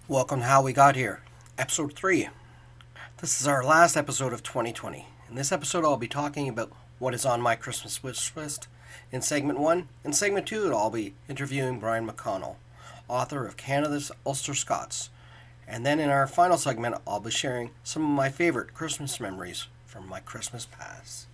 Welcome to How We Got Here, Episode 3. This is our last episode of 2020. In this episode, I'll be talking about what is on my Christmas wish list in Segment 1. In Segment 2, I'll be interviewing Brian McConnell, author of Canada's Ulster Scots. And then in our final segment, I'll be sharing some of my favorite Christmas memories from my Christmas past.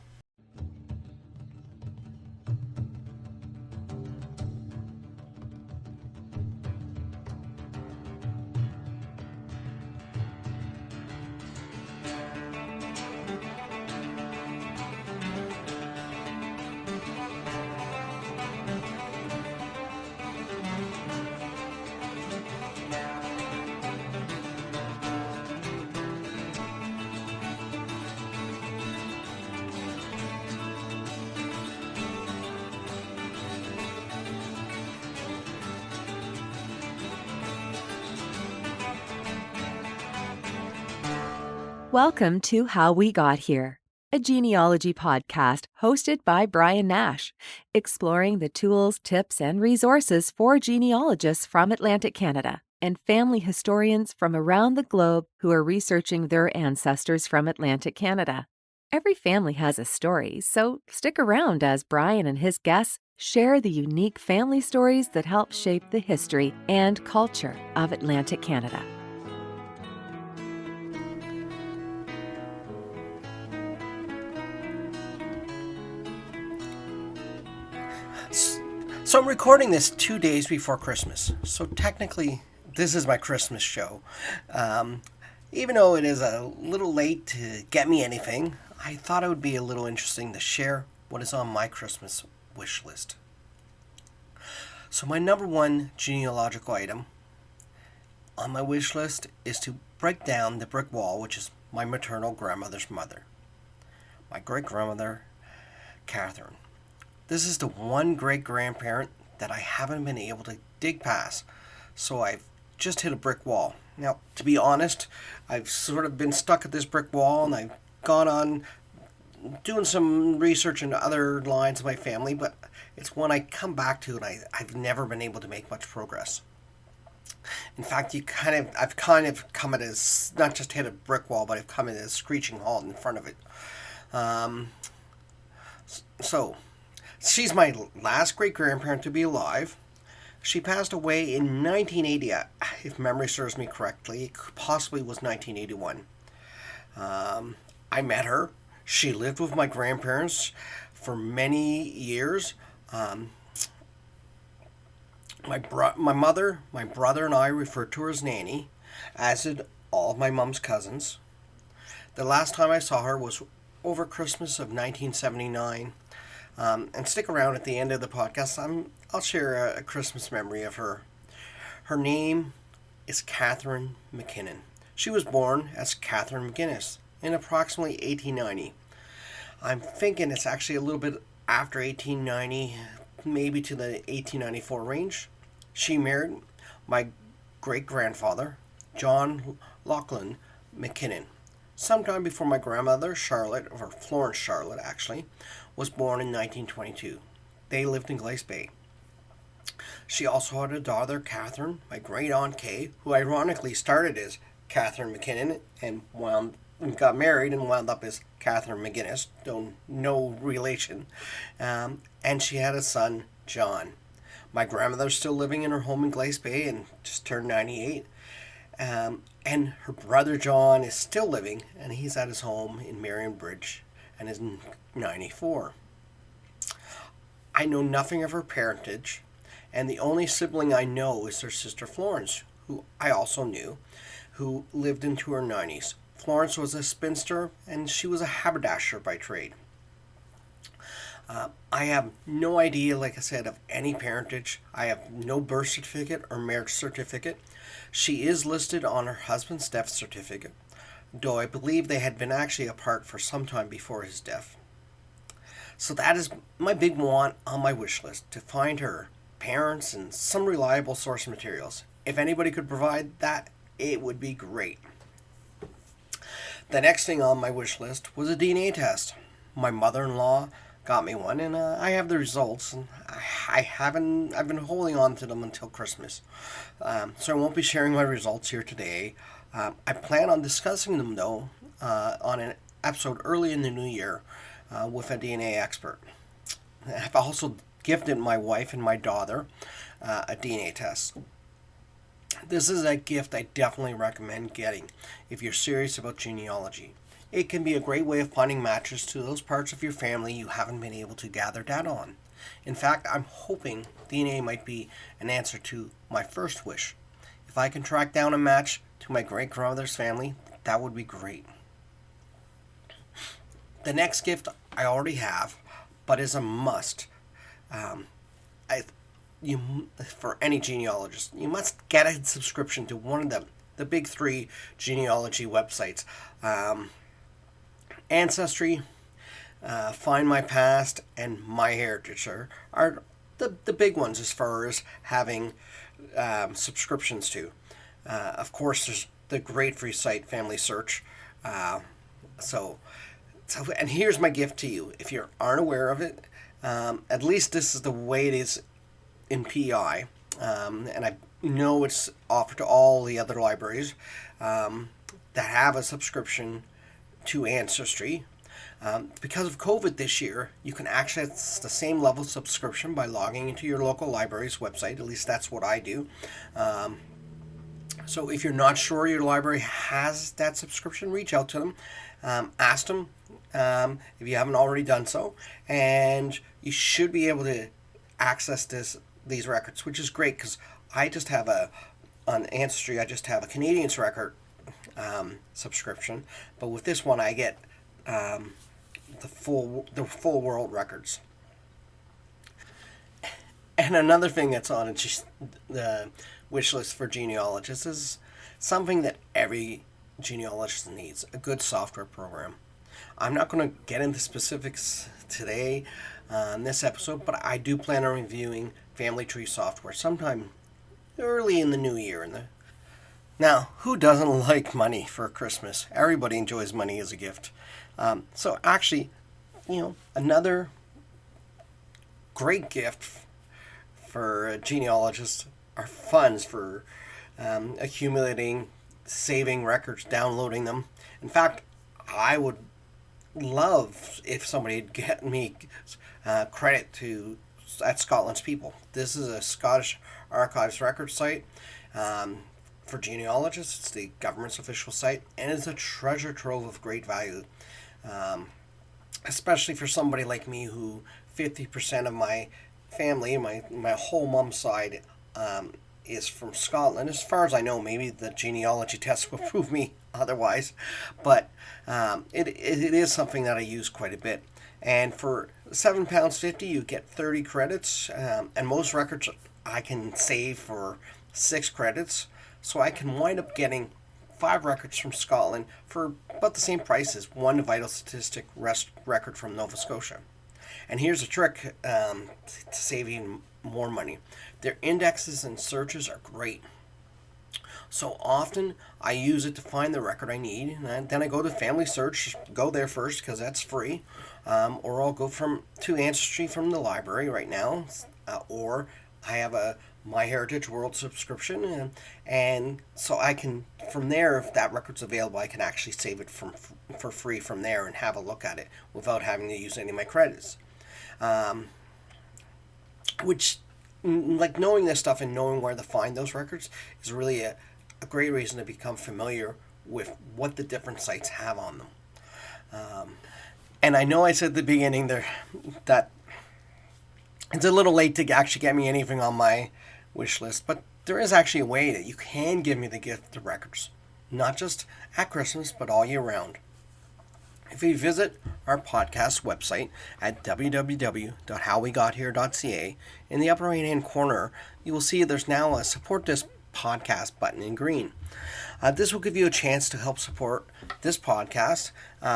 Welcome to How We Got Here, a genealogy podcast hosted by Brian Nash, exploring the tools, tips, and resources for genealogists from Atlantic Canada and family historians from around the globe who are researching their ancestors from Atlantic Canada. Every family has a story, so stick around as Brian and his guests share the unique family stories that help shape the history and culture of Atlantic Canada. So I'm recording this 2 days before Christmas. So technically, this is my Christmas show. Even though it is a little late to get me anything, I thought it would be a little interesting to share what is on my Christmas wish list. So my number one genealogical item on my wish list is to break down the brick wall, which is my maternal grandmother's mother, my great-grandmother, Catherine. This is the one great-grandparent that I haven't been able to dig past, so I've just hit a brick wall. Now, to be honest, I've sort of been stuck at this brick wall, and I've gone on doing some research into other lines of my family, but it's one I come back to, and I've never been able to make much progress. In fact, I've kind of come at a, not just hit a brick wall, but I've come at a screeching halt in front of it. She's my last great-grandparent to be alive. She passed away in 1980, if memory serves me correctly. It possibly was 1981. I met her. She lived with my grandparents for many years. My mother, my brother, and I referred to her as Nanny, as did all of my mom's cousins. The last time I saw her was over Christmas of 1979. And stick around at the end of the podcast. I'll share a Christmas memory of her. Her name is Catherine McKinnon. She was born as Catherine McGuinness in approximately 1890. I'm thinking it's actually a little bit after 1890, maybe to the 1894 range. She married my great-grandfather, John Lachlan McKinnon, sometime before my grandmother, Charlotte, or Florence Charlotte actually, was born in 1922. They lived in Glace Bay. She also had a daughter, Catherine, my great-aunt Kay, who ironically started as Catherine McKinnon and got married and wound up as Catherine McGuinness, no relation. And she had a son, John. My grandmother's still living in her home in Glace Bay and just turned 98. And her brother John is still living, and he's at his home in Marion Bridge and is 94. I know nothing of her parentage, and the only sibling I know is her sister Florence, who I also knew, who lived into her 90s. Florence was a spinster, and she was a haberdasher by trade. I have no idea, like I said, of any parentage. I have no birth certificate or marriage certificate. She is listed on her husband's death certificate, though I believe they had been actually apart for some time before his death. So that is my big want on my wish list, to find her parents and some reliable source materials. If anybody could provide that, it would be great. The next thing on my wish list was a DNA test. My mother-in-law got me one, and I have the results. And I've been holding on to them until Christmas. So I won't be sharing my results here today. I plan on discussing them though on an episode early in the new year with a DNA expert. I've also gifted my wife and my daughter a DNA test. This is a gift I definitely recommend getting if you're serious about genealogy. It can be a great way of finding matches to those parts of your family you haven't been able to gather data on. In fact, I'm hoping DNA might be an answer to my first wish. If I can track down a match to my great-grandmother's family, that would be great. The next gift I already have, but is a must. For any genealogist, you must get a subscription to one of the big three genealogy websites. Ancestry, Find My Past, and MyHeritage are the big ones as far as having subscriptions to. Of course, there's the great free site Family Search. And here's my gift to you. If you aren't aware of it, at least this is the way it is in PI, and I know it's offered to all the other libraries that have a subscription to Ancestry. Because of COVID this year, you can access the same level of subscription by logging into your local library's website. At least that's what I do. So if you're not sure your library has that subscription, reach out to them. Ask them if you haven't already done so. And you should be able to access these records, which is great because I just have on Ancestry, I just have a Canadians record subscription. But with this one, I get the full world records. And another thing that's on the wish list for genealogists is something that every genealogist needs: a good software program. I'm not going to get into specifics today on this episode, but I do plan on reviewing family tree software sometime early in the new year. Now, who doesn't like money for Christmas? Everybody enjoys money as a gift. So actually, another great gift for genealogists are funds for accumulating, saving records, downloading them. In fact, I would love if somebody would get me credit at Scotland's People. This is a Scottish Archives record site for genealogists. It's the government's official site, and it's a treasure trove of great value, especially for somebody like me who 50% of my family, my whole mom's side, is from Scotland. As far as I know, maybe the genealogy test will prove me otherwise, but it is something that I use quite a bit. And for £7.50, you get 30 credits, and most records I can save for 6 credits, so I can wind up getting 5 records from Scotland for about the same price as one vital statistic record from Nova Scotia. And here's a trick to save even more money. Their indexes and searches are great. So often I use it to find the record I need, and then I go to Family Search, go there first because that's free, or I'll go to Ancestry from the library right now, or I have a MyHeritage World subscription, and so I can, from there, if that record's available, I can actually save it for free from there and have a look at it without having to use any of my credits. Which, like, knowing this stuff and knowing where to find those records is really a great reason to become familiar with what the different sites have on them. And I know I said at the beginning there that it's a little late to actually get me anything on my wish list, but there is actually a way that you can give me the gift of records, not just at Christmas, but all year round. If you visit our podcast website at www.howwegothere.ca, in the upper right-hand corner, you will see there's now a Support This Podcast button in green. This will give you a chance to help support this podcast.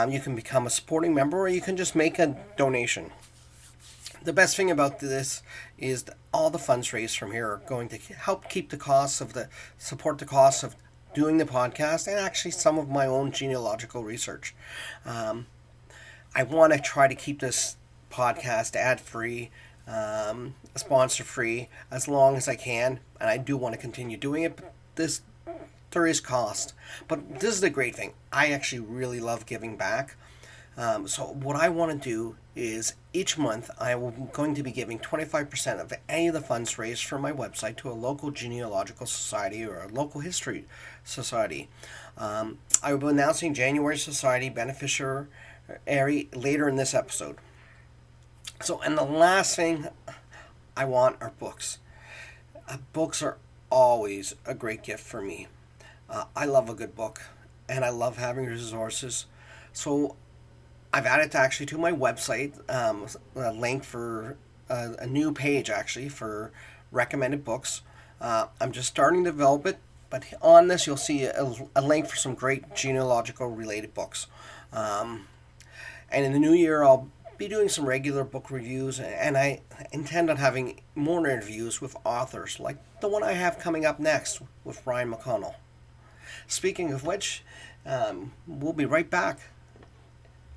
You can become a supporting member, or you can just make a donation. The best thing about this is that all the funds raised from here are going to help support the costs of doing the podcast and actually some of my own genealogical research. I want to try to keep this podcast ad-free sponsor free as long as I can, and I do want to continue doing it. But there is cost. But this is the great thing. I actually really love giving back. So what I want to do is each month I'm going to be giving 25% of any of the funds raised from my website to a local genealogical society or a local history society. I will be announcing January Society beneficiary later in this episode. So, and the last thing I want are books. Books are always a great gift for me. I love a good book, and I love having resources. So I've added to my website a link for a new page actually for recommended books. I'm just starting to develop it, but on this you'll see a link for some great genealogical related books. And in the new year I'll be doing some regular book reviews, and I intend on having more interviews with authors like the one I have coming up next with Brian McConnell. Speaking of which, we'll be right back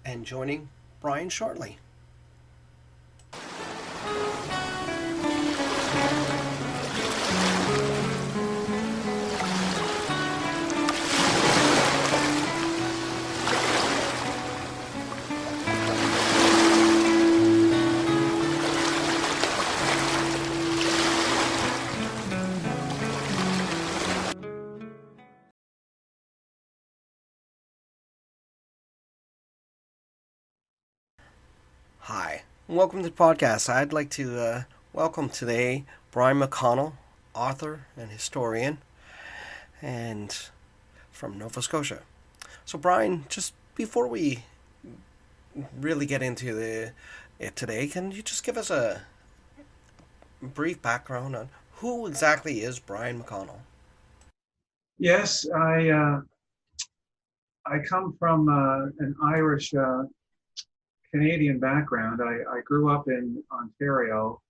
and joining Brian shortly. Hi, welcome to the podcast. I'd like to welcome today Brian McConnell, author and historian, and from Nova Scotia. So, Brian, just before we really get into it today, can you just give us a brief background on who exactly is Brian McConnell? Yes, I come from an Irish Canadian background. I grew up in Ontario,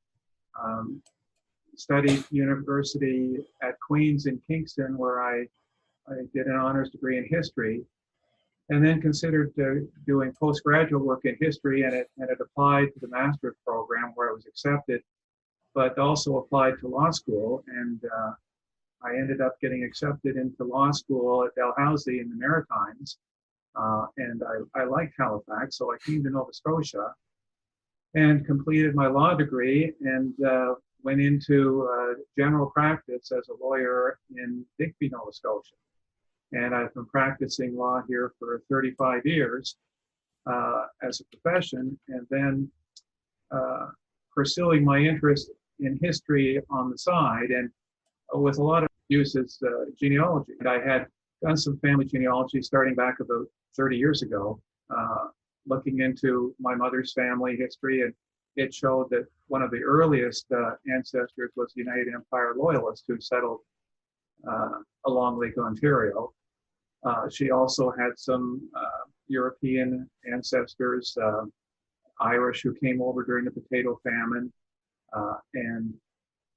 studied university at Queen's in Kingston, where I did an honors degree in history, and then considered doing postgraduate work in history, and it applied to the master's program where I was accepted, but also applied to law school, and I ended up getting accepted into law school at Dalhousie in the Maritimes. And I liked Halifax, so I came to Nova Scotia and completed my law degree and went into general practice as a lawyer in Digby, Nova Scotia. And I've been practicing law here for 35 years as a profession, and then pursuing my interest in history on the side, and with a lot of uses genealogy. And I had done some family genealogy starting back about 30 years ago, looking into my mother's family history, and it showed that one of the earliest ancestors was the United Empire Loyalists who settled along Lake Ontario. She also had some European ancestors, Irish, who came over during the potato famine. And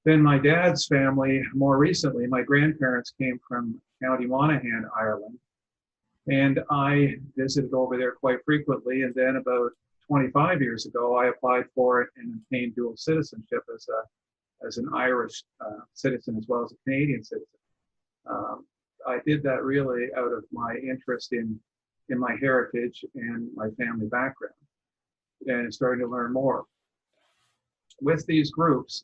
then my dad's family, more recently, my grandparents came from County Monaghan, Ireland. And I visited over there quite frequently. And then about 25 years ago, I applied for it and obtained dual citizenship as an Irish citizen as well as a Canadian citizen. I did that really out of my interest in my heritage and my family background, and starting to learn more. With these groups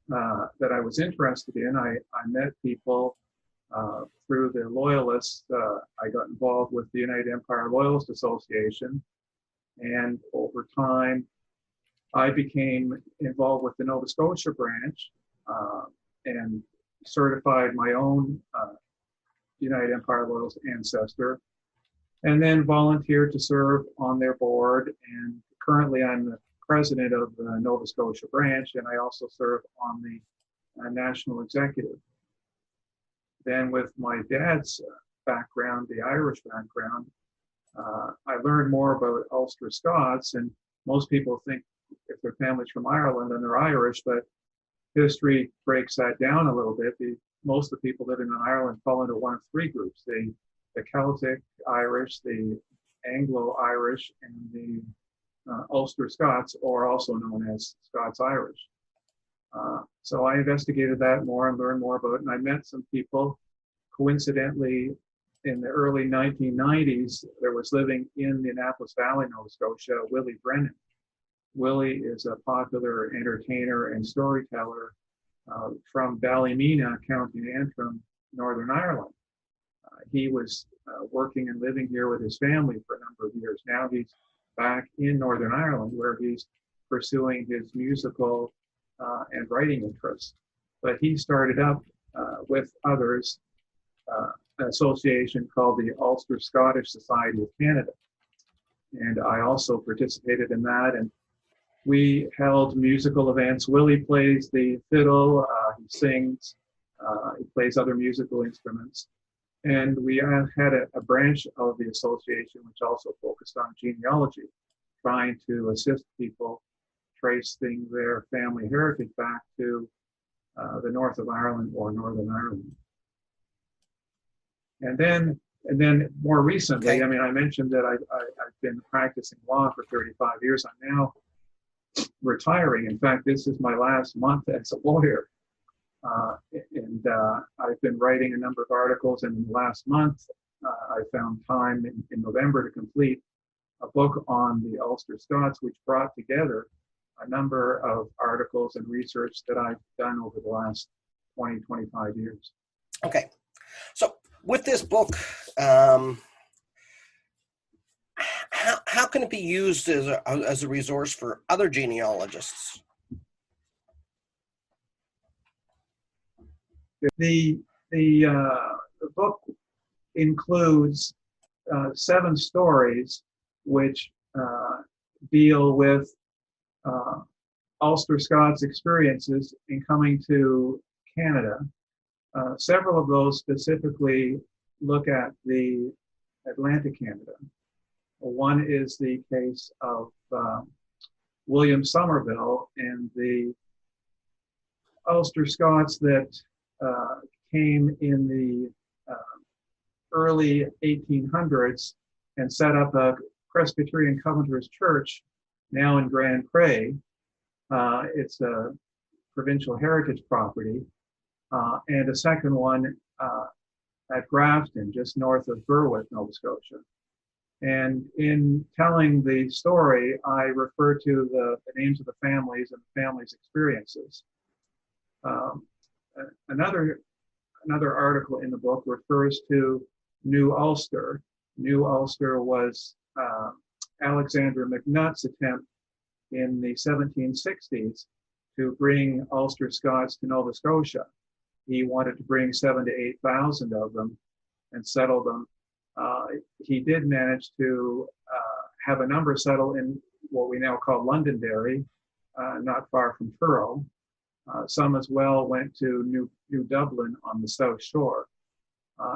that I was interested in, I met people through the Loyalists. I got involved with the United Empire Loyalist Association, and over time I became involved with the Nova Scotia branch and certified my own United Empire Loyalist ancestor, and then volunteered to serve on their board. And currently I'm the president of the Nova Scotia branch, and I also serve on the national executive. Then with my dad's background, the Irish background, I learned more about Ulster Scots, and most people think if their family's from Ireland, then they're Irish, but history breaks that down a little bit. Most of the people living in Ireland fall into one of three groups: the Celtic Irish, the Anglo-Irish, and the Ulster Scots, or also known as Scots-Irish. So I investigated that more and learned more about it, and I met some people. Coincidentally, in the early 1990s, there was living in the Annapolis Valley, Nova Scotia, Willie Brennan. Willie is a popular entertainer and storyteller from Ballymena, County Antrim, Northern Ireland. He was working and living here with his family for a number of years. Now he's back in Northern Ireland, where he's pursuing his musical and writing interests. But he started up with others an association called the Ulster Scottish Society of Canada. And I also participated in that. And we held musical events. Willie plays the fiddle, he sings, he plays other musical instruments. And we had a branch of the association which also focused on genealogy, trying to assist people tracing their family heritage back to the north of Ireland or Northern Ireland. And then more recently, Okay. I mean, I mentioned that I've been practicing law for 35 years. I'm now retiring. In fact, this is my last month as a lawyer. And I've been writing a number of articles, and in the last month, I found time in November to complete a book on the Ulster Scots, which brought together a number of articles and research that I've done over the last 20, 25 years. Okay. So with this book, how can it be used as a resource for other genealogists? The book includes 7 stories which deal with Ulster Scots experiences in coming to Canada. Several of those specifically look at the Atlantic Canada. One is the case of William Somerville and the Ulster Scots that came in the early 1800s and set up a Presbyterian Covenanters Church now in Grand Pré. It's a provincial heritage property. And a second one at Grafton, just north of Berwick, Nova Scotia. And in telling the story, I refer to the names of the families and the families' experiences. Another article in the book refers to New Ulster. New Ulster was Alexander McNutt's attempt in the 1760s to bring Ulster Scots to Nova Scotia. He wanted to bring 7,000 to 8,000 of them and settle them. He did manage to have a number settle in what we now call Londonderry, not far from Truro. Some as well went to New Dublin on the South Shore.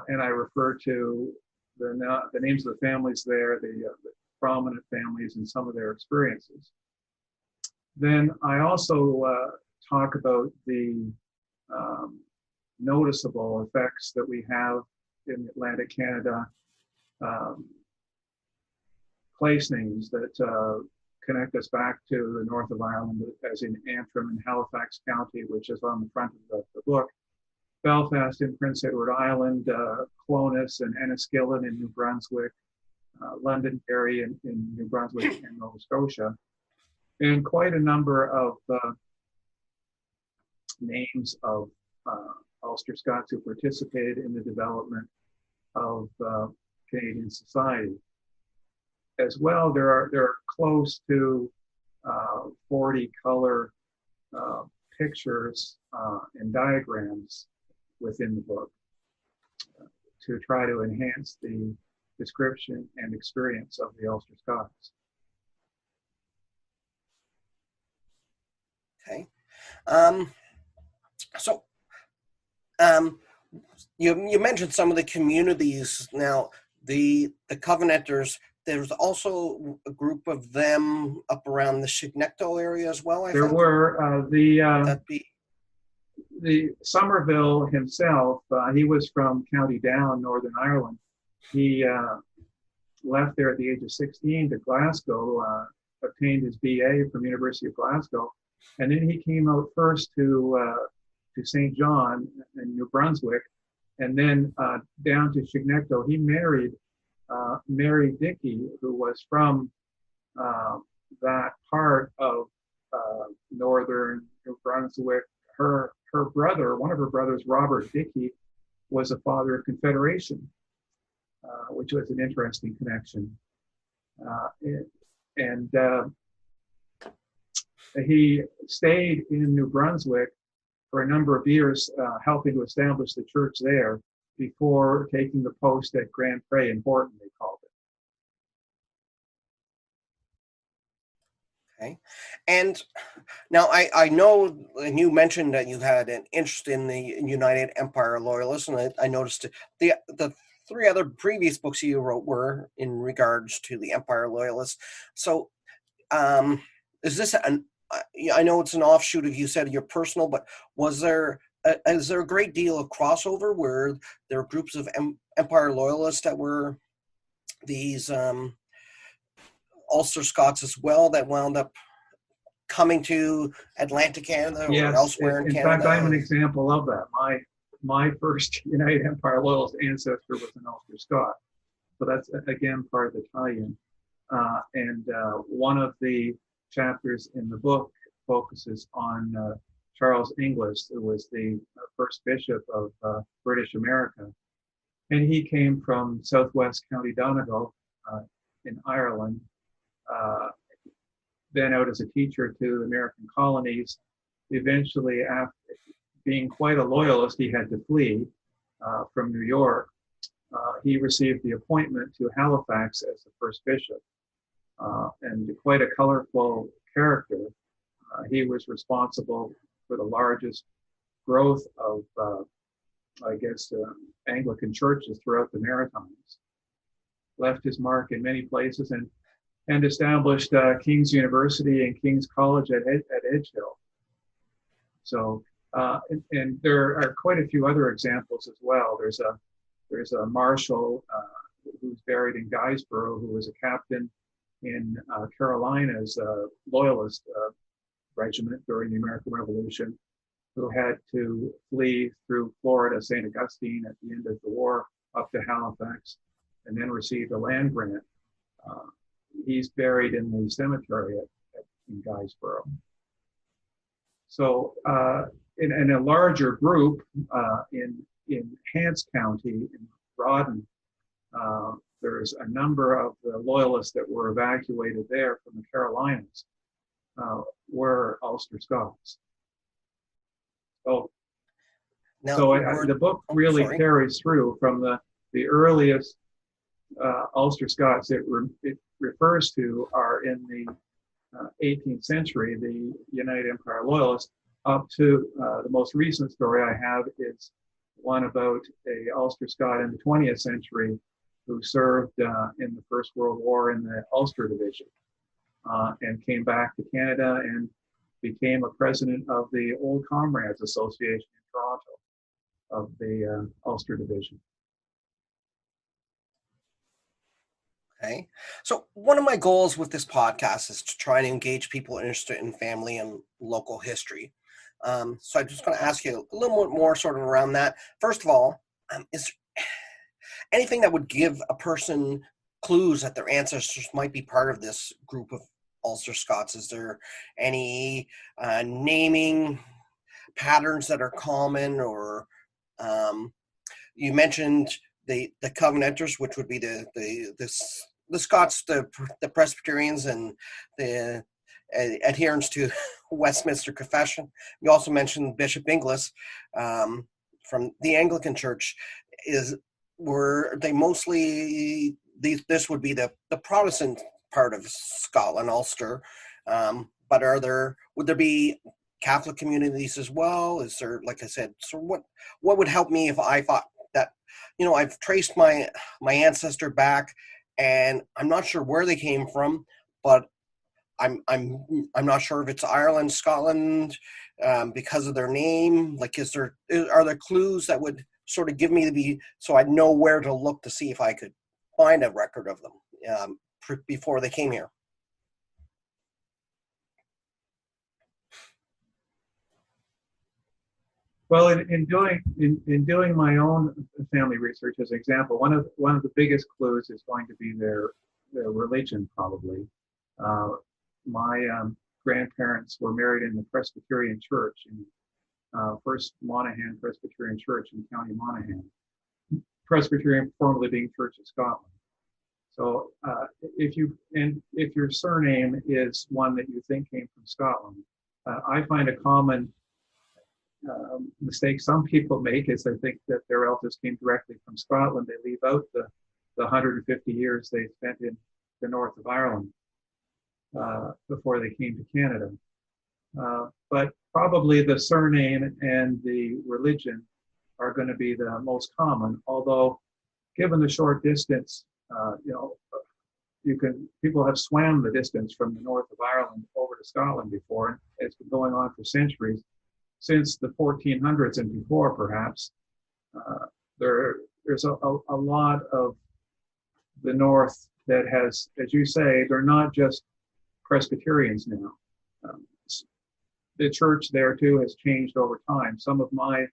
And I refer to the names of the families there, the prominent families and some of their experiences. Then I also talk about the noticeable effects that we have in Atlantic Canada, place names that connect us back to the north of Ireland, as in Antrim and Halifax County, which is on the front of the book, Belfast in Prince Edward Island, Clones and Enniskillen in New Brunswick, Londonderry in New Brunswick and Nova Scotia, and quite a number of names of Ulster Scots who participated in the development of Canadian society. As well, there are close to 40 color pictures and diagrams within the book to try to enhance the description and experience of the Ulster Scots. Okay. You mentioned some of the communities. Now, the Covenanters, there's also a group of them up around the Chignecto area as well, I think. There were the Somerville himself, he was from County Down, Northern Ireland. He left there at the age of 16 to Glasgow obtained his BA from University of Glasgow, and then he came out first to St. John in New Brunswick, and then down to Chignecto. He married Mary Dickey, who was from that part of northern New Brunswick. Her brother, one of her brothers, Robert Dickey, was a father of Confederation, which was an interesting connection. And he stayed in New Brunswick for a number of years, helping to establish the church there before taking the post at Grand Pre in Horton, they called it. Okay. And now I know, and you mentioned that you had an interest in the United Empire Loyalists, and I noticed the three other previous books you wrote were in regards to the Empire Loyalists. So is this I know it's an offshoot of, you said, your personal, but is there a great deal of crossover where there are groups of Empire Loyalists that were these Ulster Scots as well that wound up coming to Atlantic Canada or elsewhere in Canada? In fact, I'm an example of that. My first United Empire Loyalist ancestor was an Ulster Scot. So that's, again, part of the tie-in. And one of the chapters in the book focuses on Charles Inglis, who was the first bishop of British America. And he came from southwest County Donegal in Ireland, then out as a teacher to the American colonies. Eventually, after being quite a loyalist, he had to flee from New York. He received the appointment to Halifax as the first bishop, and quite a colorful character. He was responsible for the largest growth of, Anglican churches throughout the Maritimes. Left his mark in many places and established King's University and King's College at Edgehill. So, and there are quite a few other examples as well. There's a marshal who's buried in Guysborough, who was a captain in Carolina's Loyalist regiment during the American Revolution, who had to flee through Florida, St. Augustine at the end of the war, up to Halifax, and then received a land grant. He's buried in the cemetery in Guysborough. So in a larger group in Hants County, in Rawdon, there's a number of the Loyalists that were evacuated there from the Carolinas were Ulster Scots. So, the book really carries through from the earliest Ulster Scots it refers to are in the 18th century, the United Empire Loyalists, up to the most recent story I have is one about a Ulster Scot in the 20th century who served in the First World War in the Ulster Division and came back to Canada and became a president of the Old Comrades Association in Toronto of the Ulster Division. Okay. So one of my goals with this podcast is to try and engage people interested in family and local history. So I'm just going to ask you a little bit more sort of around that. First of all, is there anything that would give a person clues that their ancestors might be part of this group of Ulster Scots? Is there any naming patterns that are common, or you mentioned the Covenanters, which would be the Scots, the Presbyterians, and the adherents to Westminster Confession. You also mentioned Bishop Inglis from the Anglican Church. Were they mostly this would be the Protestant part of Scotland, Ulster, but would there be Catholic communities as well? Is there, like I said, so what would help me if I thought that, I've traced my ancestor back and I'm not sure where they came from, but I'm not sure if it's Ireland, Scotland, because of their name. Like, are there clues that would sort of give me so I'd know where to look to see if I could find a record of them before they came here? Well, in doing my own family research, as an example, one of the biggest clues is going to be their religion, probably. Uh, my grandparents were married in the Presbyterian Church, in First Monaghan Presbyterian Church in County Monaghan. Presbyterian formerly being Church of Scotland. So if your surname is one that you think came from Scotland, I find a common mistake some people make is they think that their relatives came directly from Scotland. They leave out the 150 years they spent in the north of Ireland before they came to Canada. But probably the surname and the religion are going to be the most common, although given the short distance, people have swam the distance from the north of Ireland over to Scotland before, and it's been going on for centuries. Since the 1400s and before, perhaps, there's a lot of the north that has, as you say, they're not just Presbyterians now. The church there too has changed over time. Some of my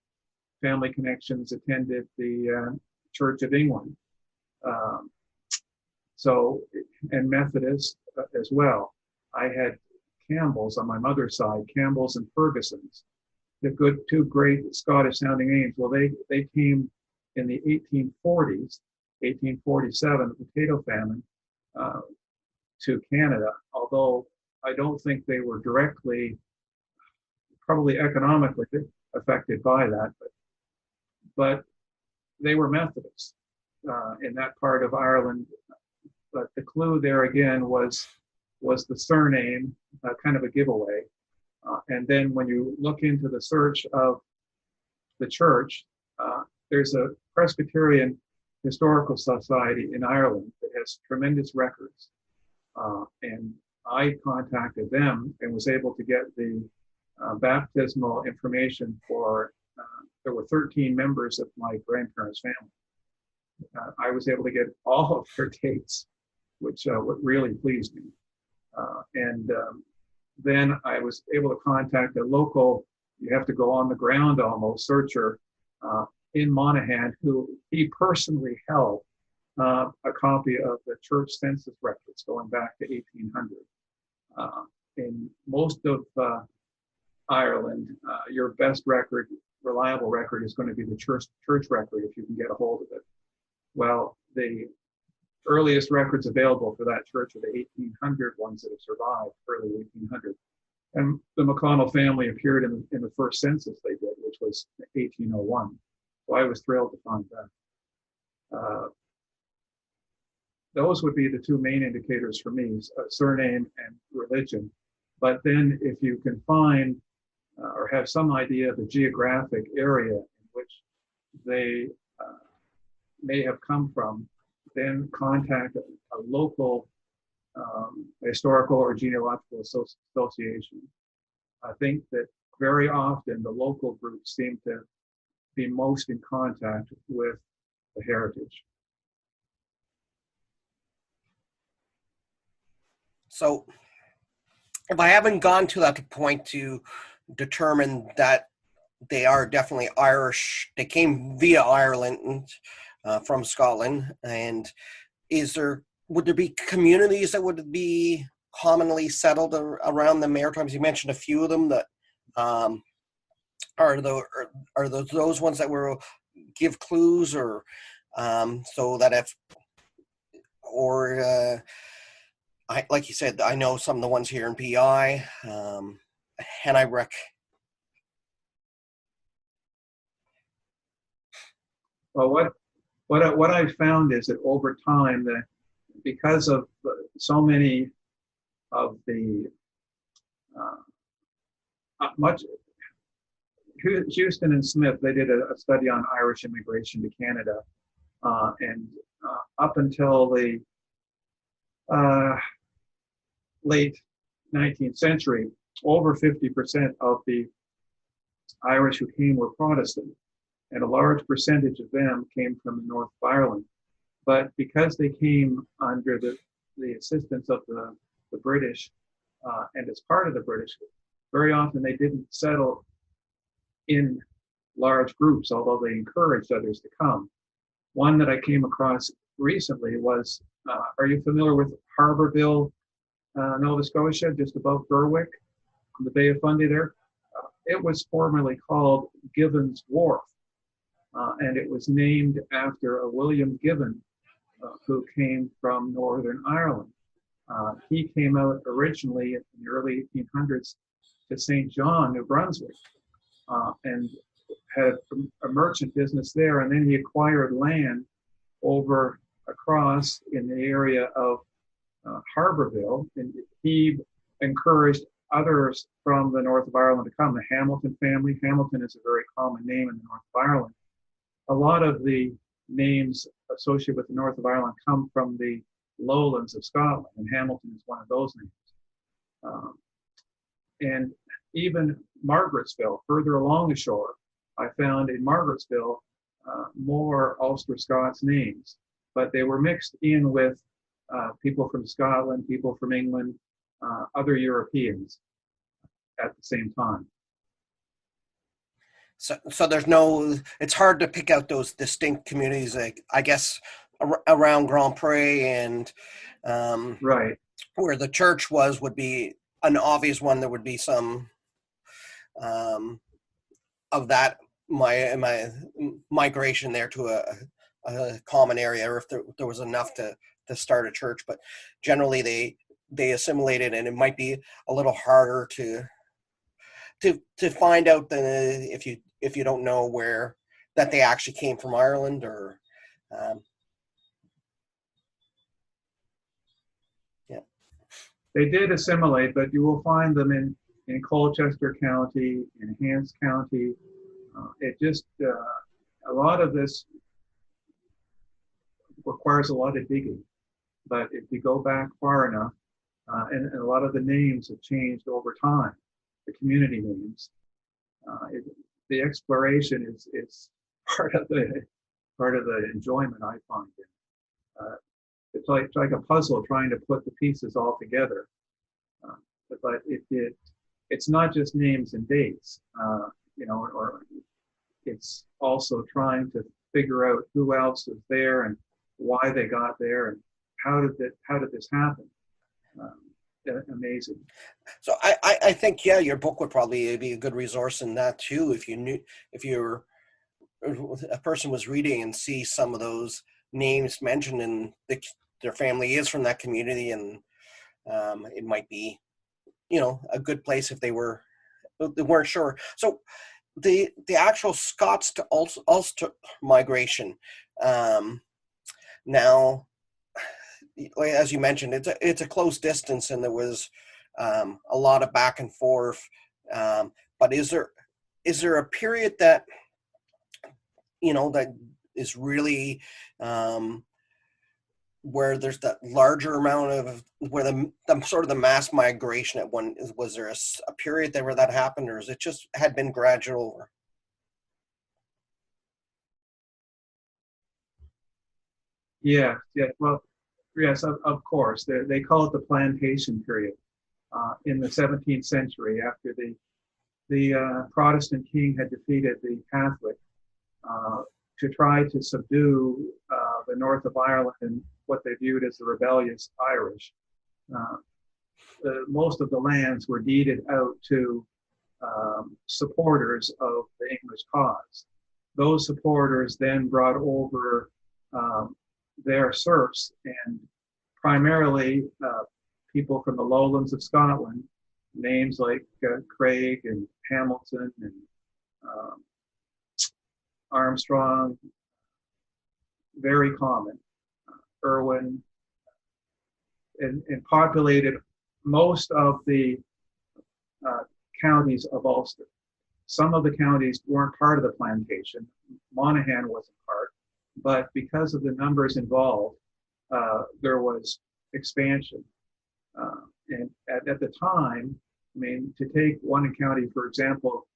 family connections attended the Church of England, and Methodist as well. I had Campbells on my mother's side, Campbells and Fergusons, the two great Scottish sounding names. Well, they came in the 1840s, 1847, the potato famine, to Canada, although I don't think they were directly, probably economically affected by that, but they were Methodists in that part of Ireland. But the clue there again was the surname, kind of a giveaway. And then when you look into the search of the church, there's a Presbyterian Historical Society in Ireland that has tremendous records. And I contacted them and was able to get the baptismal information for, there were 13 members of my grandparents' family. I was able to get all of their dates, which really pleased me. Then I was able to contact a local, you have to go on the ground almost, searcher in Monaghan, who he personally held a copy of the church census records going back to 1800. In most of Ireland, your best record, reliable record, is going to be the church record if you can get a hold of it. Well, the earliest records available for that church are the 1800 ones that have survived, early 1800. And the McConnell family appeared in the first census they did, which was 1801. So I was thrilled to find that. Those would be the two main indicators for me, surname and religion. But then if you can find or have some idea of the geographic area in which they may have come from, then contact a local historical or genealogical association. I think that very often the local groups seem to be most in contact with the heritage. So if I haven't gone to that point to determine that they are definitely Irish, they came via Ireland from Scotland, and would there be communities that would be commonly settled around the Maritimes? You mentioned a few of them that are those ones that will give clues, or so that like you said, I know some of the ones here in PI, and I rec. Well, what I've found is that over time, that because of so many of the Houston and Smith, they did a study on Irish immigration to Canada, and up until the late 19th century, over 50% of the Irish who came were Protestant, and a large percentage of them came from the north of Ireland. But because they came under the assistance of the British and as part of the British, very often they didn't settle in large groups, although they encouraged others to come. One that I came across recently was, are you familiar with Harbourville, Nova Scotia, just above Berwick, on the Bay of Fundy there? It was formerly called Gibbon's Wharf, and it was named after a William Gibbon, who came from Northern Ireland. He came out originally in the early 1800s to St. John, New Brunswick, and had a merchant business there, and then he acquired land over across in the area of Harbourville, and he encouraged others from the north of Ireland to come. The Hamilton family. Hamilton is a very common name in the north of Ireland. A lot of the names associated with the north of Ireland come from the lowlands of Scotland, and Hamilton is one of those names. And even Margarettsville, further along the shore, I found in Margarettsville more Ulster Scots names, but they were mixed in with people from Scotland, people from England, other Europeans at the same time. So there's no, it's hard to pick out those distinct communities, like, I guess, around Grand Pré and right. where the church would be an obvious one. There would be some of that my migration there to a common area, or if there was enough to start a church. But generally they assimilated, and it might be a little harder to find out than if you don't know where that they actually came from Ireland, or yeah. They did assimilate, but you will find them in Colchester County, in Hants County. It just, a lot of this requires a lot of digging. But if you go back far enough, and a lot of the names have changed over time, the community names, the exploration is part of the enjoyment I find in. It's like a puzzle trying to put the pieces all together. But it's not just names and dates, or it's also trying to figure out who else was there and why they got there and how did this happen. Amazing. So I think, yeah, your book would probably be a good resource in that too. If a person was reading and see some of those names mentioned and their family is from that community, and it might be, a good place if they weren't sure. So the actual Scots to Ulster migration, now, as you mentioned, it's a close distance, and there was a lot of back and forth. But is there a period that that is really where there's that larger amount of where the sort of the mass migration at one? Was there a period there where that happened, or is it just had been gradual? Yeah. Well, yes, of course. They call it the plantation period. In the 17th century, after the Protestant king had defeated the Catholic, to try to subdue the north of Ireland and what they viewed as the rebellious Irish, most of the lands were deeded out to supporters of the English cause. Those supporters then brought over their serfs, and primarily people from the lowlands of Scotland, names like Craig and Hamilton and Armstrong, very common, Irwin, and populated most of the counties of Ulster. Some of the counties weren't part of the plantation. Monaghan wasn't part, but because of the numbers involved, there was expansion. And at the time, to take one county, for example,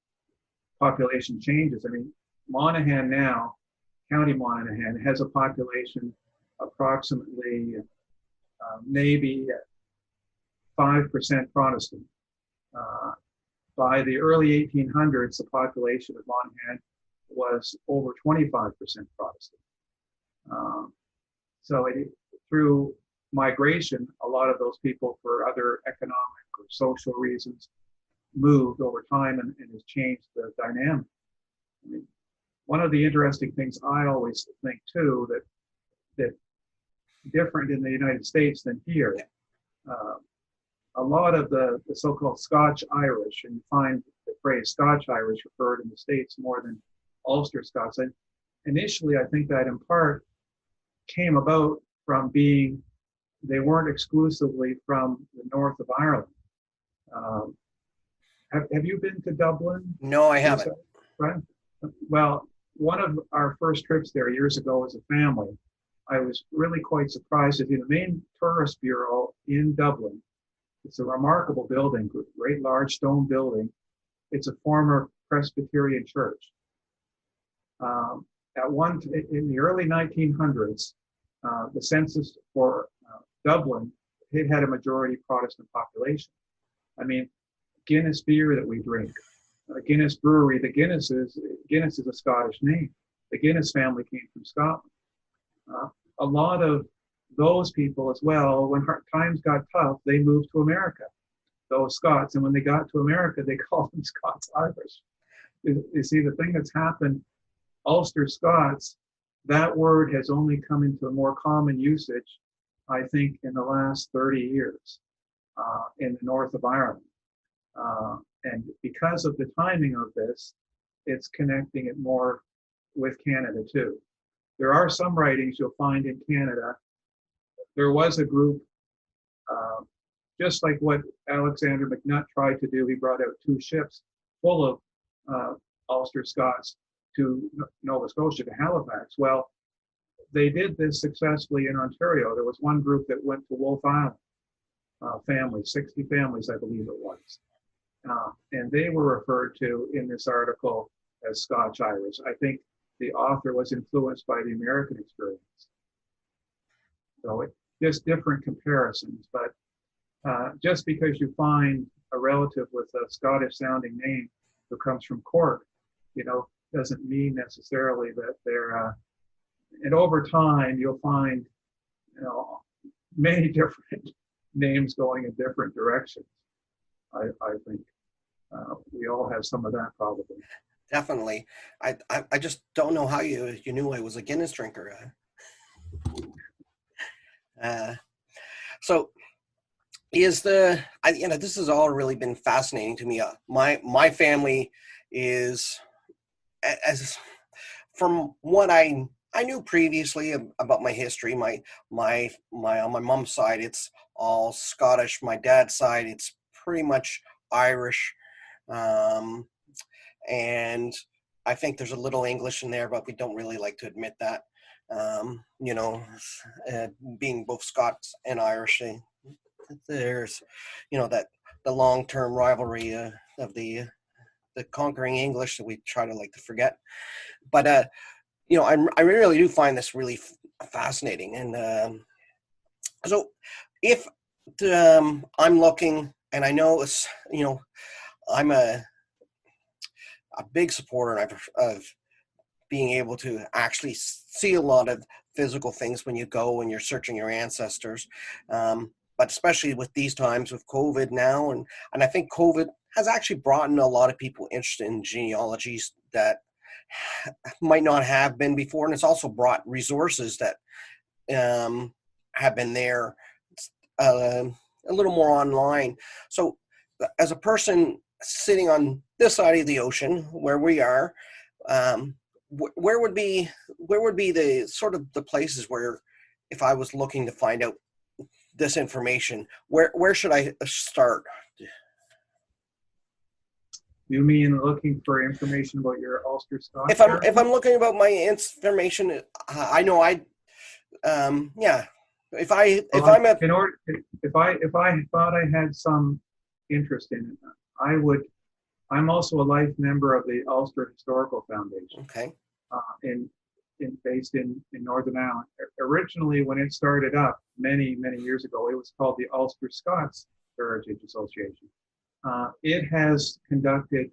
population changes. Monaghan now, County Monaghan, has a population approximately maybe 5% Protestant. By the early 1800s, the population of Monaghan was over 25% Protestant. So through migration, a lot of those people, for other economic or social reasons, moved over time and has changed the dynamic. I mean, one of the interesting things I always think too, that different in the United States than here, a lot of the so-called Scotch Irish, and you find the phrase Scotch Irish referred in the States more than Ulster Scots. And initially, I think that in part came about from they weren't exclusively from the north of Ireland. Have you been to Dublin? No, I haven't. Right. Well, one of our first trips there years ago as a family, I was really quite surprised to see the main tourist bureau in Dublin. It's a remarkable building, great large stone building. It's a former Presbyterian church. In the early 1900s, the census for Dublin, it had a majority Protestant population. I mean, Guinness beer that we drink, Guinness Brewery, Guinness is a Scottish name. The Guinness family came from Scotland. A lot of those people as well, when times got tough, they moved to America, those Scots. And when they got to America, they called them Scots Irish. You see, the thing that's happened, Ulster Scots, that word has only come into a more common usage, I think, in the last 30 years in the north of Ireland. And because of the timing of this, it's connecting it more with Canada too. There are some writings you'll find in Canada. There was a group, just like what Alexander McNutt tried to do. He brought out 2 ships full of Ulster Scots to Nova Scotia, to Halifax. Well, they did this successfully in Ontario. There was one group that went to Wolfe Island, families, 60 families, I believe it was. And they were referred to in this article as Scotch Irish. I think the author was influenced by the American experience. So just different comparisons, but just because you find a relative with a Scottish sounding name who comes from Cork, doesn't mean necessarily that they're, and over time you'll find, many different names going in different directions. I think we all have some of that probably. Definitely. I just don't know how you knew I was a Guinness drinker. So is this has all really been fascinating to me. My family is, as from what I knew previously about my history, my on my mom's side, it's all Scottish. My dad's side, it's pretty much Irish. And I think there's a little English in there, but we don't really like to admit that. Being both Scots and Irish, there's, that the long-term rivalry of the conquering English that we try to like to forget. But I really do find this really fascinating. And so if I'm looking, and I know it's, I'm a big supporter of being able to actually see a lot of physical things when you go and you're searching your ancestors. But especially with these times with COVID now, and I think COVID has actually brought in a lot of people interested in genealogies that might not have been before. And it's also brought resources that have been there a little more online. So as a person sitting on this side of the ocean where we are, where would be the sort of the places where, if I was looking to find out this information, where should I start? You mean looking for information about your Ulster Scotch? If I'm looking about my information, I know yeah. If I thought I had some interest in it, I'm also a life member of the Ulster Historical Foundation. Okay. Based in Northern Ireland. Originally, when it started up many years ago, it was called the Ulster Scots Heritage Association. It has conducted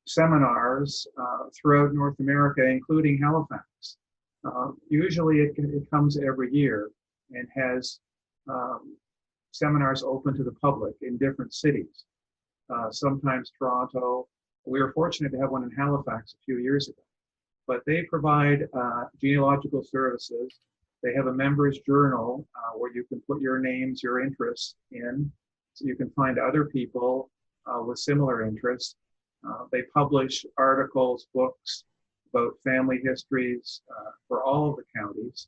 seminars throughout North America, including Halifax. Usually it comes every year and has seminars open to the public in different cities, sometimes Toronto. We were fortunate to have one in Halifax a few years ago. But they provide genealogical services. They have a members journal where you can put your names, your interests in, so you can find other people with similar interests. They publish articles, books about family histories for all of the counties.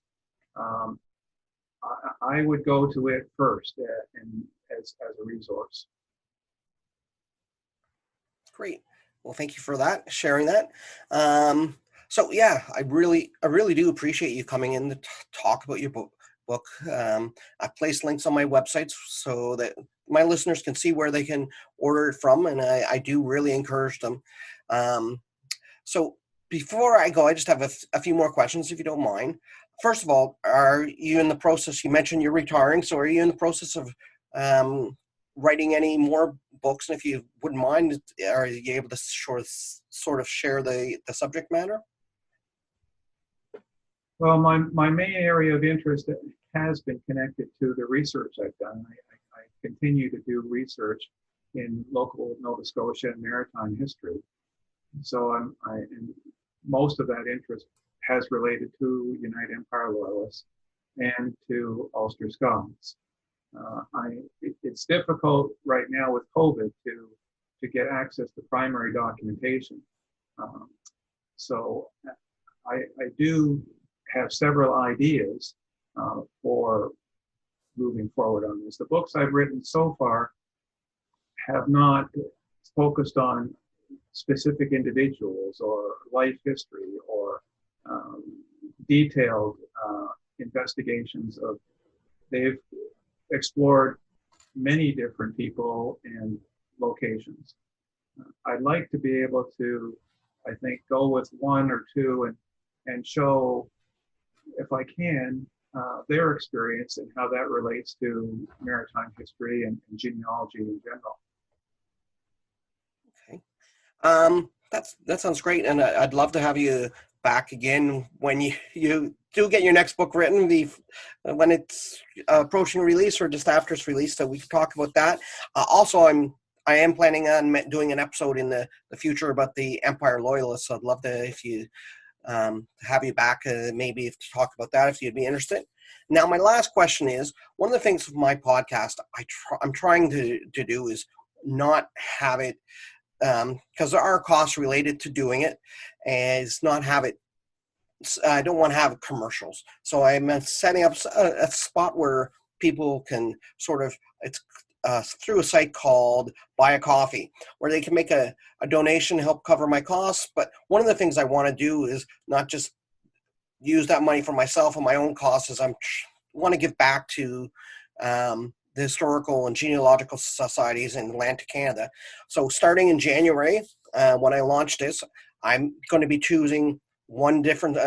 I would go to it first and as a resource. Great. Well, thank you for that, sharing that. So yeah, I really do appreciate you coming in to talk about your book. I've placed links on my websites so that my listeners can see where they can order it from, and I do really encourage them. So before I go, I just have a few more questions, if you don't mind. First of all, are you in the process? You mentioned you're retiring, so are you in the process of writing any more books? And if you wouldn't mind, are you able to sort of share the subject matter? Well, my main area of interest has been connected to the research I've done. I continue to do research in local Nova Scotia and maritime history. So and most of that interest has related to United Empire Loyalists and to Ulster Scots. It's difficult right now with COVID to get access to primary documentation. So I do have several ideas for moving forward on this. The books I've written so far have not focused on specific individuals or life history or detailed investigations of. They've explored many different people and locations. I'd like to be able to, I think, go with one or two and show, if I can, their experience and how that relates to maritime history and genealogy in general. Okay. That sounds great, and I'd love to have you back again when you do get your next book written, when it's approaching release or just after it's released, so we can talk about that. Also, I am planning on doing an episode in the future about the Empire Loyalists. So I'd love to, if you have you back, maybe to talk about that if you'd be interested. Now, my last question is, one of the things with my podcast I'm trying to do is not have it, because there are costs related to doing it, and it's not have it. I don't want to have commercials, so I'm setting up a spot where people can sort of, it's through a site called Buy a Coffee, where they can make a donation to help cover my costs. But one of the things I want to do is not just use that money for myself and my own costs, is I want to give back to the historical and genealogical societies in Atlantic Canada. So starting in January, when I launch this, I'm going to be choosing one different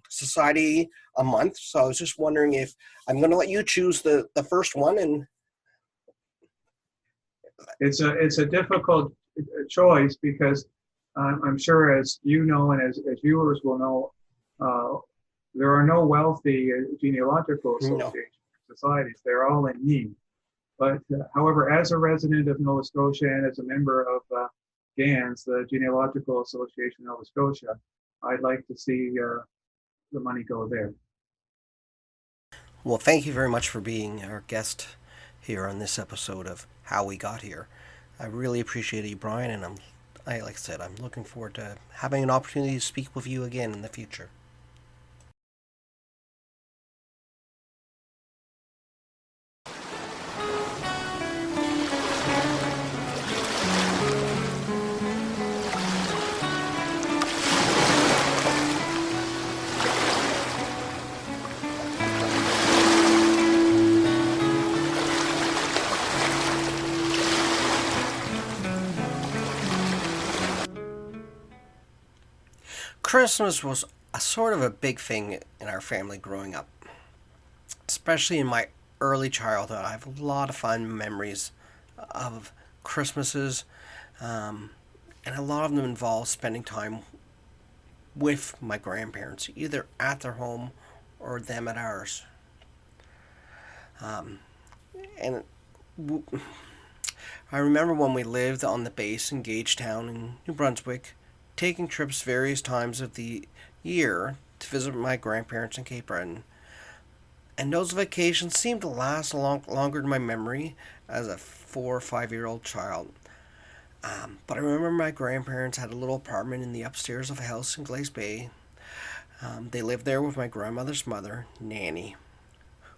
society a month. So I was just wondering if I'm going to let you choose the first one. And it's a difficult choice because I'm sure, as you know, and as viewers will know, there are no wealthy genealogical associations or societies. They're all in need. But however, as a resident of Nova Scotia and as a member of GANS, the Genealogical Association of Nova Scotia, I'd like to see the money go there. Well, thank you very much for being our guest here on this episode of How We Got Here. I really appreciate you, Brian, and like I said, I'm looking forward to having an opportunity to speak with you again in the future. Christmas was a sort of a big thing in our family growing up, especially in my early childhood. I have a lot of fond memories of Christmases. And a lot of them involved spending time with my grandparents, either at their home or them at ours. Um, and I remember when we lived on the base in Gagetown in New Brunswick, taking trips various times of the year to visit my grandparents in Cape Breton. And those vacations seemed to last longer in my memory as a 4 or 5 year old child. But I remember my grandparents had a little apartment in the upstairs of a house in Glace Bay. They lived there with my grandmother's mother, Nanny,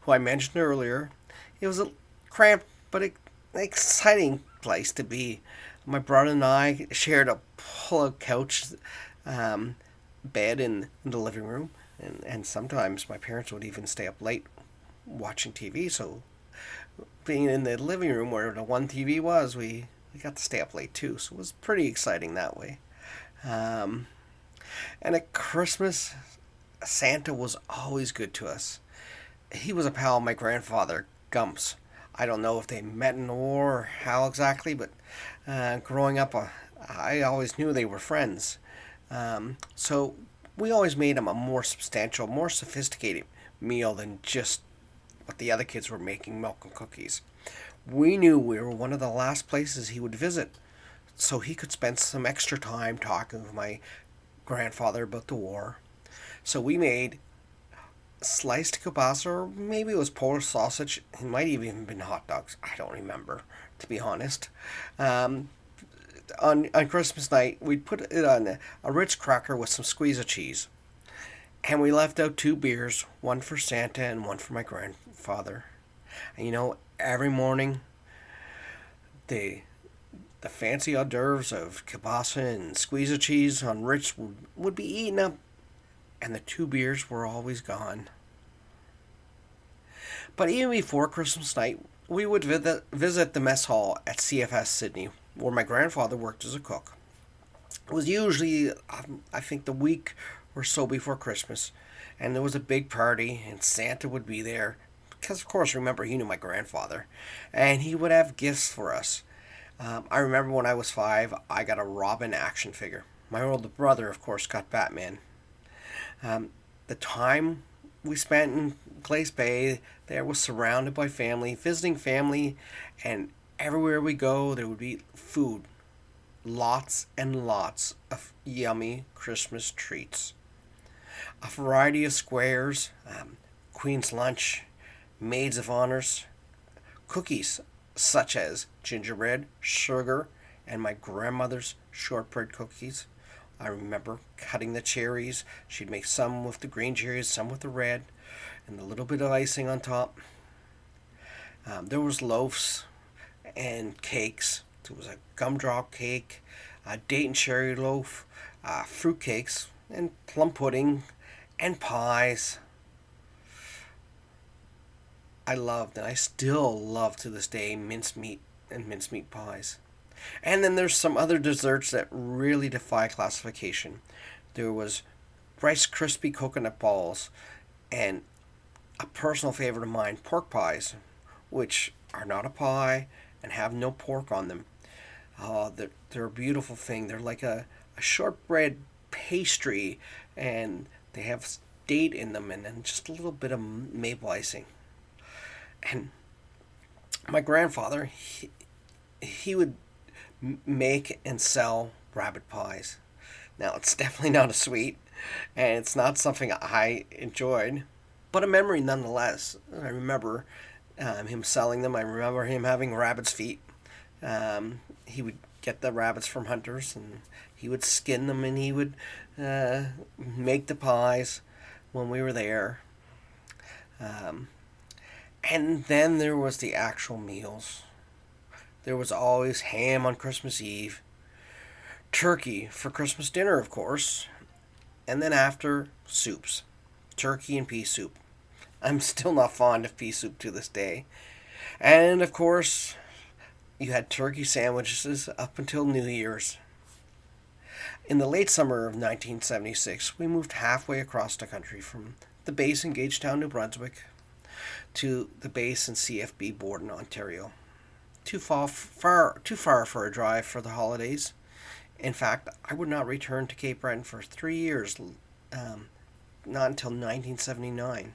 who I mentioned earlier. It was a cramped but an exciting place to be. My brother and I shared a pull-out couch bed in the living room, and sometimes my parents would even stay up late watching TV. So being in the living room where the one TV was, we got to stay up late too. So it was pretty exciting that way. And at Christmas, Santa was always good to us. He was a pal of my grandfather, Gumps. I don't know if they met in the war or how exactly, but growing up, I always knew they were friends. So we always made him a more substantial, more sophisticated meal than just what the other kids were making, milk and cookies. We knew we were one of the last places he would visit, so he could spend some extra time talking with my grandfather about the war. So we made sliced kielbasa, or maybe it was Polish sausage. It might have even been hot dogs. I don't remember, to be honest. On Christmas night, we'd put it on a Ritz cracker with some squeeze of cheese. And we left out 2 beers, one for Santa and one for my grandfather. And every morning, the fancy hors d'oeuvres of kielbasa and squeeze of cheese on Ritz would be eaten up, and the 2 beers were always gone. But even before Christmas night, we would visit the mess hall at CFS Sydney, where my grandfather worked as a cook. It was usually, I think, the week or so before Christmas, and there was a big party, and Santa would be there, because of course, remember, he knew my grandfather, and he would have gifts for us. I remember when I was 5, I got a Robin action figure. My older brother, of course, got Batman. The time we spent in Glace Bay there was surrounded by family, visiting family, and everywhere we go there would be food. Lots and lots of yummy Christmas treats. A variety of squares, Queen's Lunch, Maids of Honors, cookies such as gingerbread, sugar, and my grandmother's shortbread cookies. I remember cutting the cherries. She'd make some with the green cherries, some with the red, and a little bit of icing on top. There was loaves and cakes. There was a gumdrop cake, a date and cherry loaf, fruit cakes, and plum pudding, and pies. I loved, and I still love to this day, mincemeat and mincemeat pies. And then there's some other desserts that really defy classification. There was Rice Krispie coconut balls, and a personal favorite of mine, pork pies, which are not a pie and have no pork on them. They're a beautiful thing. They're like a shortbread pastry, and they have date in them, and then just a little bit of maple icing. And my grandfather, he would make and sell rabbit pies. Now, it's definitely not a sweet, and it's not something I enjoyed, but a memory nonetheless. I remember him selling them. I remember him having rabbit's feet. He would get the rabbits from hunters, and he would skin them, and he would make the pies when we were there. And then there was the actual meals. There was always ham on Christmas Eve, turkey for Christmas dinner, of course, and then after, soups, turkey and pea soup. I'm still not fond of pea soup to this day. And of course, you had turkey sandwiches up until New Year's. In the late summer of 1976, we moved halfway across the country from the base in Gagetown, New Brunswick, to the base in CFB Borden, Ontario. Too far for a drive for the holidays. In fact, I would not return to Cape Breton for 3 years, not until 1979.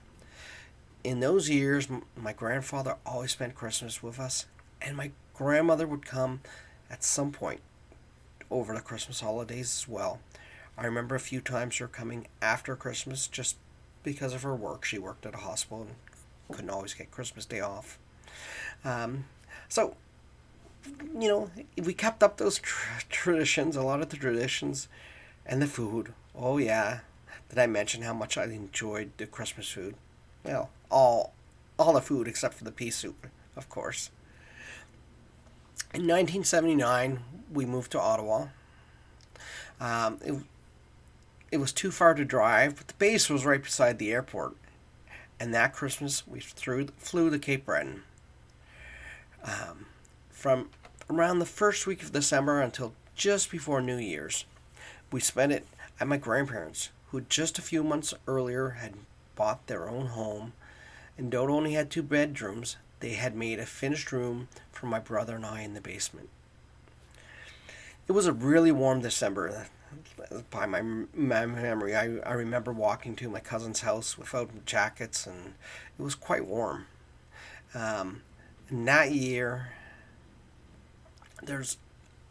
In those years, my grandfather always spent Christmas with us, and my grandmother would come at some point over the Christmas holidays as well. I remember a few times her coming after Christmas just because of her work. She worked at a hospital and couldn't always get Christmas Day off. Um, so, we kept up those traditions, a lot of the traditions, and the food. Oh, yeah. Did I mention how much I enjoyed the Christmas food? Well, all the food except for the pea soup, of course. In 1979, we moved to Ottawa. It was too far to drive, but the base was right beside the airport. And that Christmas, we flew to Cape Breton. From around the first week of December until just before New Year's. We spent it at my grandparents', who just a few months earlier had bought their own home, and though it only had 2 bedrooms, they had made a finished room for my brother and I in the basement. It was a really warm December. By my memory, I remember walking to my cousin's house without jackets, and it was quite warm. And that year, there's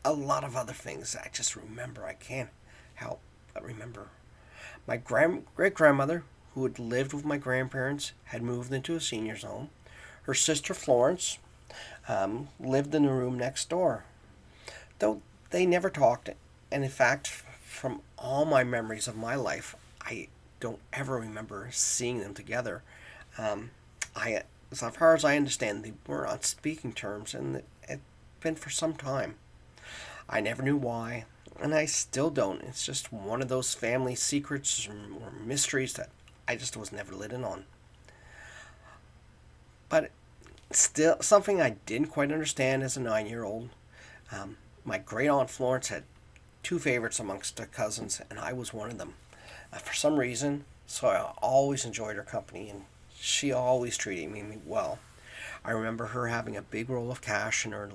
a lot of other things I just remember. I can't help but remember. My great-grandmother, who had lived with my grandparents, had moved into a senior's home. Her sister Florence lived in the room next door. Though they never talked, and in fact, from all my memories of my life, I don't ever remember seeing them together. As far as I understand, they were on speaking terms, and it had been for some time. I never knew why, and I still don't. It's just one of those family secrets or mysteries that I just was never let in on. But still, something I didn't quite understand as a 9-year-old. My great aunt Florence had 2 favorites amongst her cousins, and I was one of them. For some reason, so I always enjoyed her company, and she always treated me well. I remember her having a big roll of cash in her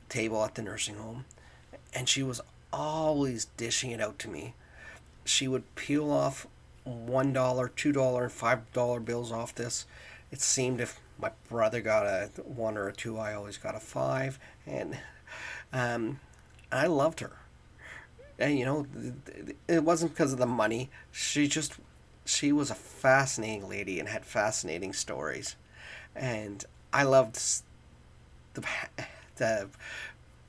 table at the nursing home, and she was always dishing it out to me. She would peel off $1, $2, and $5 bills off this. It seemed if my brother got a 1 or a 2, I always got a 5, and I loved her. And it wasn't because of the money. She was a fascinating lady and had fascinating stories, and I loved the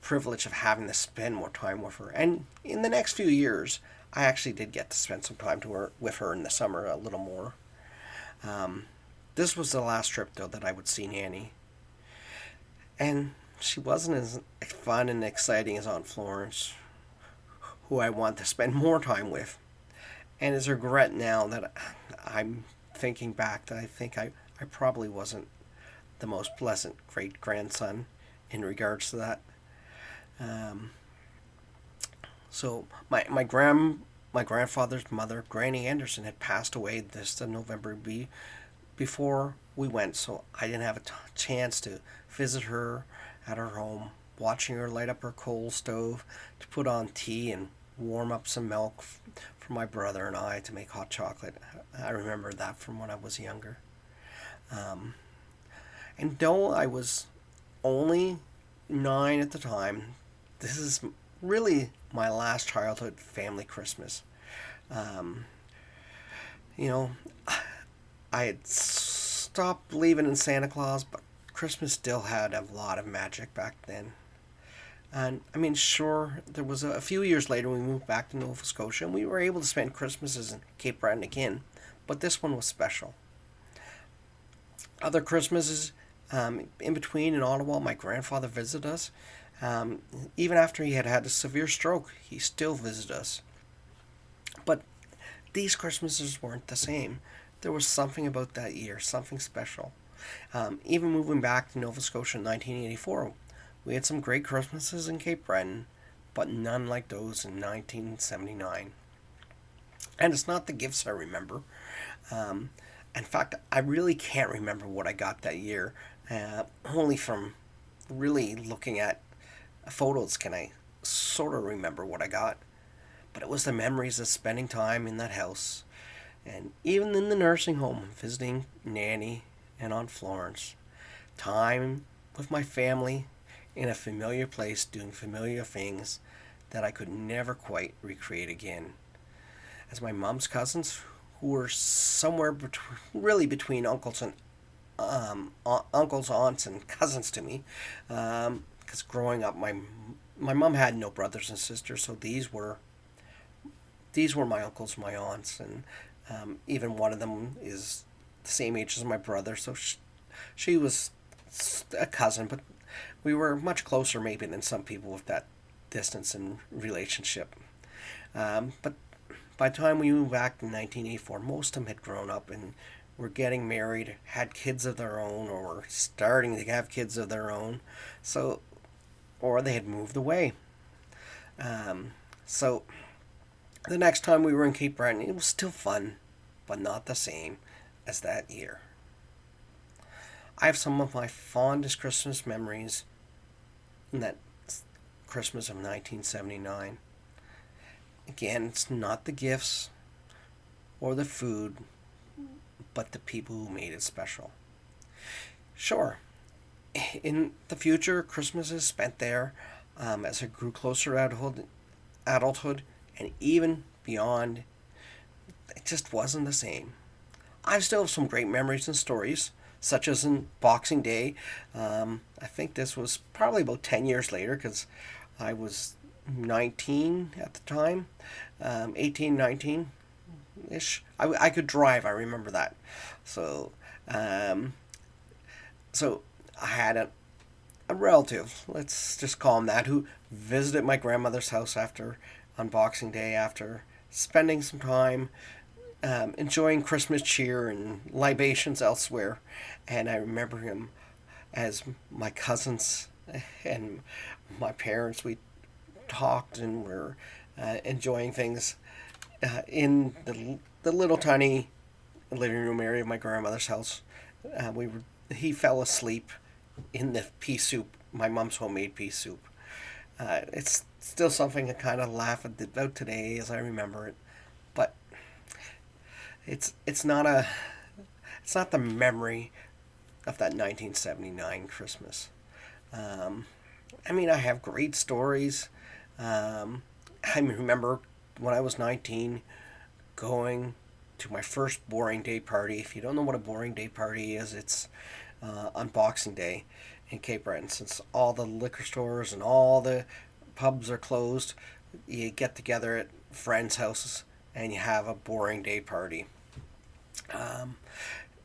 privilege of having to spend more time with her. And in the next few years, I actually did get to spend some time with her in the summer a little more. This was the last trip, though, that I would see Nanny. And she wasn't as fun and exciting as Aunt Florence, who I want to spend more time with. And it's a regret now that I'm thinking back that I think I probably wasn't the most pleasant great-grandson in regards to that. So my grandfather's mother, Granny Anderson, had passed away this November before we went, so I didn't have a chance to visit her at her home, watching her light up her coal stove to put on tea and warm up some milk for my brother and I to make hot chocolate. I remember that from when I was younger. And though I was only 9 at the time, this is really my last childhood family Christmas. I had stopped believing in Santa Claus, but Christmas still had a lot of magic back then. And I mean, sure, there was a few years later we moved back to Nova Scotia, and we were able to spend Christmases in Cape Breton again, but this one was special. Other Christmases in between in Ottawa, my grandfather visited us. Even after he had had a severe stroke, he still visited us. But these Christmases weren't the same. There was something about that year, something special. Even moving back to Nova Scotia in 1984, we had some great Christmases in Cape Breton, but none like those in 1979. And it's not the gifts I remember. In fact, I really can't remember what I got that year. Only from really looking at photos can I sort of remember what I got, but it was the memories of spending time in that house, and even in the nursing home, visiting Nanny and Aunt Florence. Time with my family in a familiar place, doing familiar things that I could never quite recreate again. As my mom's cousins, who were somewhere really between uncles, aunts, and cousins to me, because growing up, my mom had no brothers and sisters, so these were my uncles, my aunts, and even one of them is the same age as my brother, so she was a cousin, but we were much closer maybe than some people with that distance and relationship. But by the time we moved back in 1984, most of them had grown up and were getting married, had kids of their own, or were starting to have kids of their own, so or they had moved away. So the next time we were in Cape Breton, it was still fun, but not the same as that year. I have some of my fondest Christmas memories in that Christmas of 1979. Again, it's not the gifts or the food, but the people who made it special. Sure, in the future, Christmas is spent there as I grew closer to adulthood, and even beyond, it just wasn't the same. I still have some great memories and stories, such as in Boxing Day. I think this was probably about 10 years later, because I was 19 at the time, 18, 19-ish. I could drive, I remember that. So, so I had a relative, let's just call him that, who visited my grandmother's house on Boxing Day, after spending some time enjoying Christmas cheer and libations elsewhere. And I remember him as my cousins and my parents, we talked and were enjoying things in the little tiny living room area of my grandmother's house. He fell asleep in the pea soup, my mom's homemade pea soup. It's still something to kind of laugh about today as I remember it, but it's not the memory of that 1979 Christmas. I mean, I have great stories. I remember when I was 19 going to my first boring day party. If you don't know what a boring day party is, it's on Boxing Day in Cape Breton. Since all the liquor stores and all the pubs are closed, you get together at friends' houses and you have a boring day party.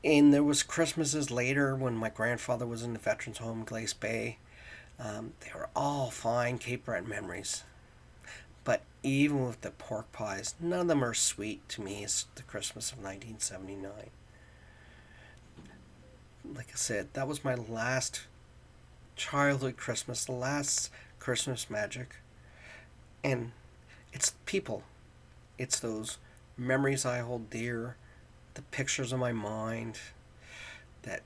And there was Christmases later when my grandfather was in the Veterans Home in Glace Bay. They were all fine Cape Breton memories. But even with the pork pies, none of them are sweet to me as the Christmas of 1979. Like I said, that was my last childhood Christmas, the last Christmas magic. And it's people. It's those memories I hold dear, the pictures in my mind that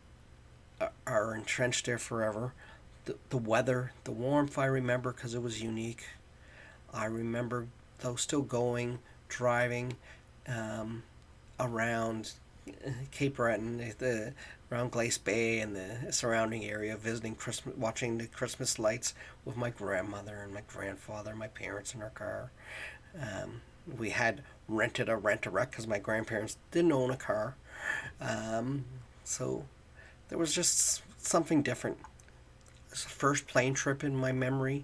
are entrenched there forever. The weather, the warmth I remember because it was unique. I remember, though, still going, driving around Cape Breton, around Glace Bay and the surrounding area, visiting Christmas, watching the Christmas lights with my grandmother and my grandfather, my parents in our car. We had rented a rent-a-wreck because my grandparents didn't own a car. So there was just something different. It was the first plane trip in my memory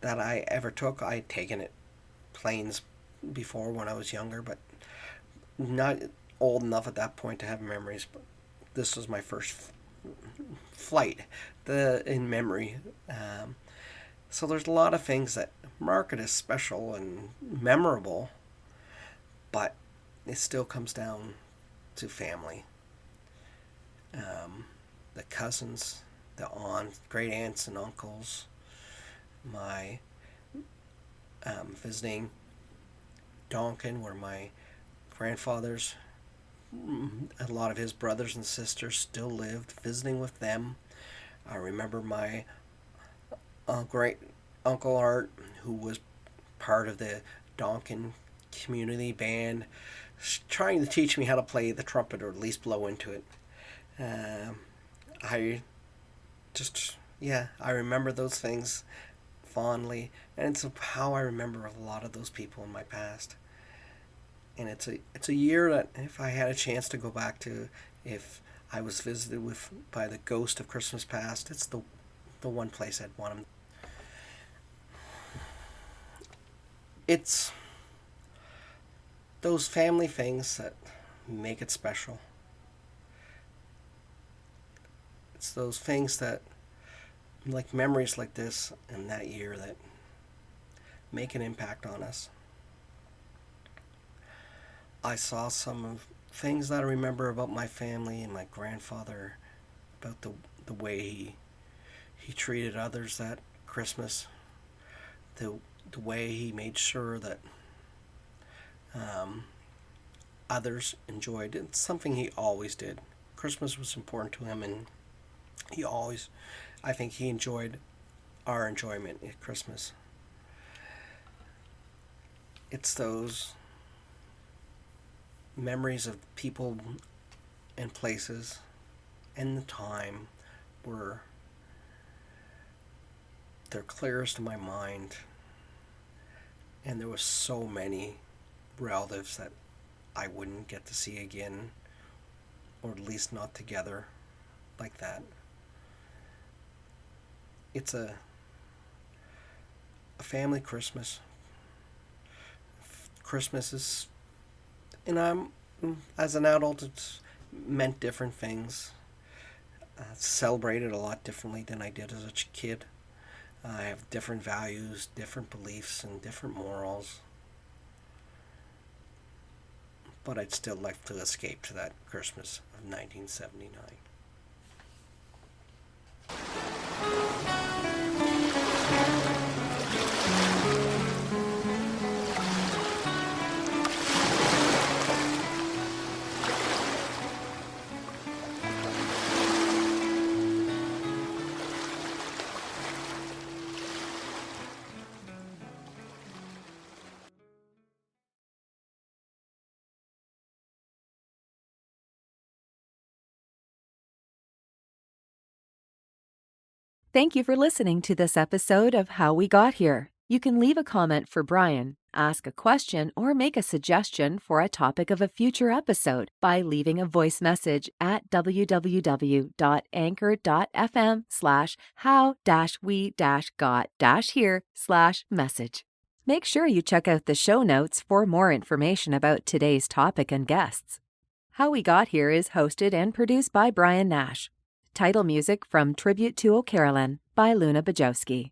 that I ever took. I had taken planes before when I was younger, but not old enough at that point to have memories. But this was my first flight in memory. So there's a lot of things that mark it as special and memorable, but it still comes down to family. The cousins, the aunts, great aunts and uncles, my visiting Donkin, where my grandfather's, a lot of his brothers and sisters still lived, visiting with them. I remember my great Uncle Art, who was part of the Donkin community band, trying to teach me how to play the trumpet or at least blow into it. I just, yeah, I remember those things fondly, and it's how I remember a lot of those people in my past. And it's a year that if I had a chance to go back to, if I was visited with by the ghost of Christmas past, it's the one place I'd want him. It's those family things that make it special. It's those things that, like memories like this and that year, that make an impact on us. I saw some of things that I remember about my family and my grandfather, about the way he treated others that Christmas, the way he made sure that others enjoyed it. It's something he always did. Christmas was important to him, and I think he enjoyed our enjoyment at Christmas. It's those memories of people and places and the time where they're clearest in my mind. And there were so many relatives that I wouldn't get to see again, or at least not together like that. It's a family Christmas. Christmas is, as an adult, it's meant different things. Celebrated a lot differently than I did as a kid. I have different values, different beliefs, and different morals. But I'd still like to escape to that Christmas of 1979. Thank you for listening to this episode of How We Got Here. You can leave a comment for Brian, ask a question, or make a suggestion for a topic of a future episode by leaving a voice message at www.anchor.fm/how-we-got-here/message. Make sure you check out the show notes for more information about today's topic and guests. How We Got Here is hosted and produced by Brian Nash. Title music from Tribute to O'Carolan by Luna Bajowski.